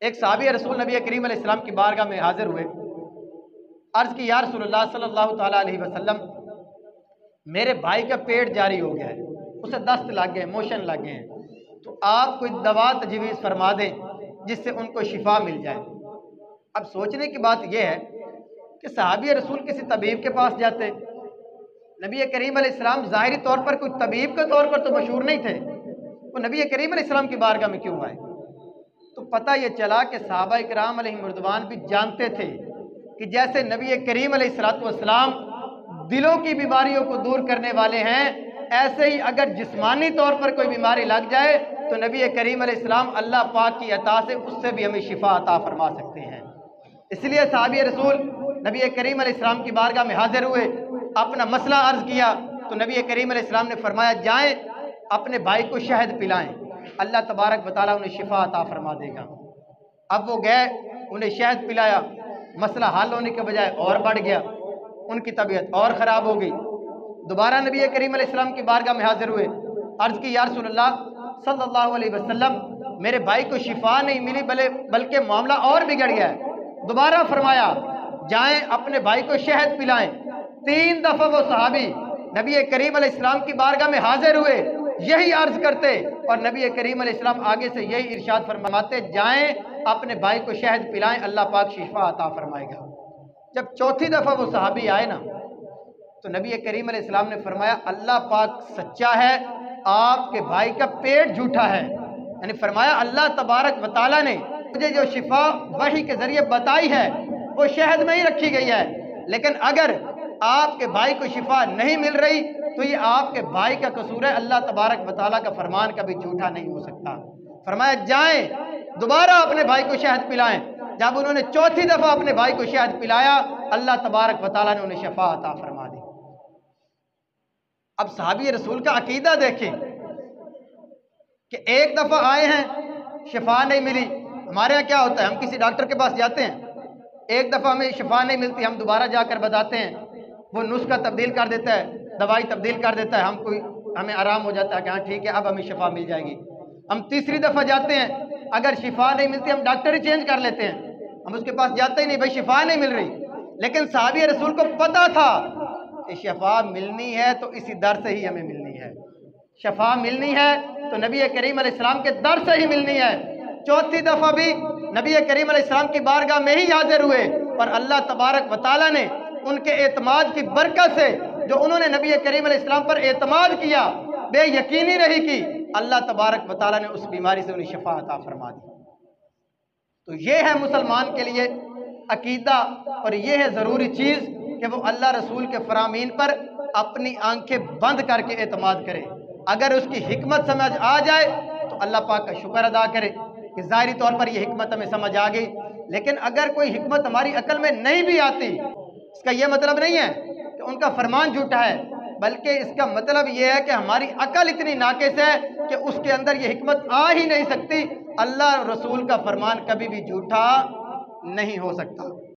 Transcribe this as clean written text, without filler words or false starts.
एक सहाबी रसूल नबी करीम अलैहिस्सलाम की बारगाह में हाजिर हुए। अर्ज़ की, या रसूलल्लाह सल्लल्लाहु तआला अलैहि वसल्लम, मेरे भाई का पेट जारी हो गया है, उसे दस्त लग गए, मोशन लग गए हैं, तो आप कोई दवा तजवीज़ फरमा दें जिससे उनको शिफा मिल जाए। अब सोचने की बात यह है कि सहाबी रसूल किसी तबीब के पास जाते, नबी करीम अलैहिस्सलाम ज़ाहिरी तौर पर कोई तबीब के तौर पर तो मशहूर नहीं थे, वो नबी करीम अलैहिस्सलाम की बारगाह में क्यों आए? तो पता ये चला कि सहाबा इकराम अलैहिमुर्रिज़वान भी जानते थे कि जैसे नबी करीम अलैहिस्सलाम दिलों की बीमारियों को दूर करने वाले हैं, ऐसे ही अगर जिस्मानी तौर पर कोई बीमारी लग जाए तो नबी करीम अलैहिस्सलाम अल्लाह पाक की अता से उससे भी हमें शिफा अता फरमा सकते हैं। इसलिए सहाबी रसूल नबी करीम अलैहिस्सलाम की बारगाह में हाजिर हुए, अपना मसला अर्ज किया तो नबी करीम अलैहिस्सलाम ने फरमाया, जाएं अपने भाई को शहद पिलाएं, अल्लाह तबारक व तआला उन्हें शिफा अता फरमा देगा। अब वो गए, उन्हें शहद पिलाया, मसला हल होने के बजाय और बढ़ गया, उनकी तबीयत और ख़राब हो गई। दोबारा नबी करीम अलैहिस्सलाम की बारगाह में हाजिर हुए, अर्ज़ की, या रसूलल्लाह सल्लल्लाहु अलैहि वसल्लम, मेरे भाई को शिफा नहीं मिली बल्कि मामला और बिगड़ गया है। दोबारा फरमाया, जाएं अपने भाई को शहद पिलाएं। 3 दफ़ा वो सहाबी नबी करीम अलैहिस्सलाम की बारगाह में हाजिर हुए, यही अर्ज करते और नबी करीम अलैहिस्सलाम आगे से यही इरशाद फरमाते, जाएं अपने भाई को शहद पिलाएं, अल्लाह पाक शिफा अता फरमाएगा। जब चौथी दफ़ा वो सहाबी आए ना, तो नबी करीम अलैहिस्सलाम ने फरमाया, अल्लाह पाक सच्चा है, आपके भाई का पेट झूठा है। यानी फरमाया, अल्लाह तबारक व तआला ने मुझे जो शिफा वही के जरिए बताई है वो शहद में ही रखी गई है, लेकिन अगर आपके भाई को शिफा नहीं मिल रही तो ये आपके भाई का कसूर है, अल्लाह तबारक व तआला का फरमान कभी झूठा नहीं हो सकता। फरमाया, जाएं दोबारा अपने भाई को शहद पिलाएं। जब उन्होंने चौथी दफा अपने भाई को शहद पिलाया, अल्लाह तबारक व तआला ने उन्हें शिफा अता फरमा दी। अब सहाबी रसूल का अकीदा देखें कि एक दफा आए हैं, शिफा नहीं मिली। हमारे यहाँ क्या होता है, हम किसी डॉक्टर के पास जाते हैं, एक दफा हमें शिफा नहीं मिलती, हम दोबारा जाकर बताते हैं, वो नुस्खा तब्दील कर देता है, दवाई तब्दील कर देता है, हमें आराम हो जाता है कि हाँ ठीक है अब हमें शिफा मिल जाएगी। हम तीसरी दफा जाते हैं, अगर शिफा नहीं मिलती हम डॉक्टर ही चेंज कर लेते हैं, हम उसके पास जाते ही नहीं, भाई शिफा नहीं मिल रही। लेकिन सहाबी रसूल को पता था कि शिफा मिलनी है तो इसी दर से ही हमें मिलनी है, शिफा मिलनी है तो नबी करीम अलैहिस्सलाम के दर से ही मिलनी है। चौथी दफा भी नबी करीम अलैहिस्सलाम की बारगाह में ही हाजिर हुए, पर अल्लाह तबारक व तआला ने उनके एतमाद की बरकत से, जो उन्होंने नबी करीम अलैहिस्सलाम पर एतमाद किया, बेयकीनी रही की, अल्लाह तबारक व तआला ने उस बीमारी से उन्हें शिफा अता फरमा दी। तो ये है मुसलमान के लिए अकीदा, और ये है ज़रूरी चीज़ कि वो अल्लाह रसूल के फरामीन पर अपनी आंखें बंद करके एतमाद करे। अगर उसकी हिकमत समझ आ जाए तो अल्लाह पाक का शुक्र अदा करे कि ज़ाहिरी तौर पर यह हिकमत हमें समझ आ गई। लेकिन अगर कोई हिकमत हमारी अकल में नहीं भी आती, इसका यह मतलब नहीं है कि उनका फरमान झूठा है, बल्कि इसका मतलब यह है कि हमारी अकल इतनी नाकिस है कि उसके अंदर यह हिकमत आ ही नहीं सकती। अल्लाह रसूल का फरमान कभी भी झूठा नहीं हो सकता।